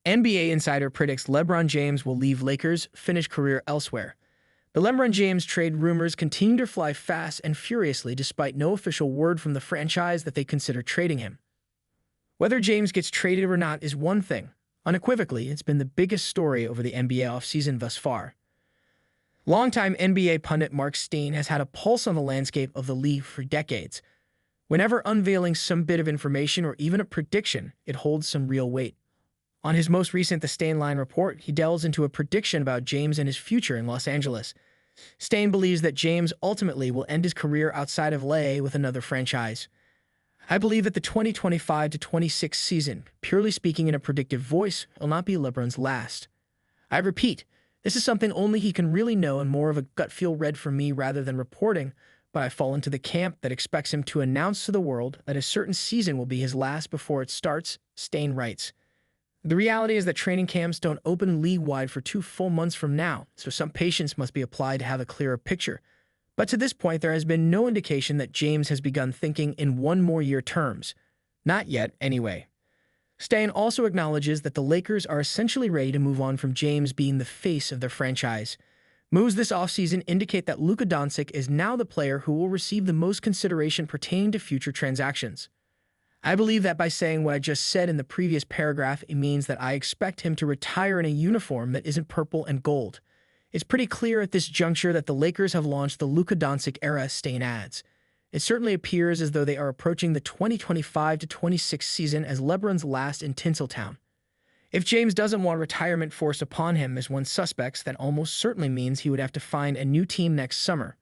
NBA Insider predicts LeBron James will leave Lakers, finish career elsewhere. The LeBron James trade rumors continue to fly fast and furiously despite no official word from the franchise that they consider trading him. Whether James gets traded or not is one thing. Unequivocally, it's been the biggest story over the NBA offseason thus far. Longtime NBA pundit Mark Stein has had a pulse on the landscape of the league for decades. Whenever unveiling some bit of information or even a prediction, it holds some real weight. On his most recent The Stein Line report, he delves into a prediction about James and his future in Los Angeles. Stein believes that James ultimately will end his career outside of LA with another franchise. I believe that the 2025-26 season, purely speaking in a predictive voice, will not be LeBron's last. I repeat, this is something only he can really know and more of a gut feel read from me rather than reporting, but I fall into the camp that expects him to announce to the world that a certain season will be his last before it starts, Stein writes. The reality is that training camps don't open league-wide for 2 full months from now, so some patience must be applied to have a clearer picture. But to this point, there has been no indication that James has begun thinking in 1 more year terms. Not yet, anyway. Stein also acknowledges that the Lakers are essentially ready to move on from James being the face of their franchise. Moves this offseason indicate that Luka Doncic is now the player who will receive the most consideration pertaining to future transactions. I believe that by saying what I just said in the previous paragraph, it means that I expect him to retire in a uniform that isn't purple and gold. It's pretty clear at this juncture that the Lakers have launched the Luka Doncic era, Stein adds. It certainly appears as though they are approaching the 2025-26 season as LeBron's last in Tinseltown. If James doesn't want retirement forced upon him as one suspects, that almost certainly means he would have to find a new team next summer.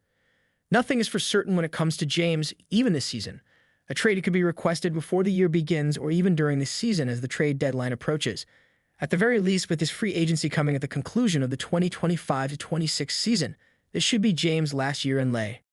Nothing is for certain when it comes to James, even this season. A trade could be requested before the year begins or even during the season as the trade deadline approaches. At the very least, with his free agency coming at the conclusion of the 2025-26 season, this should be James' last year in LA.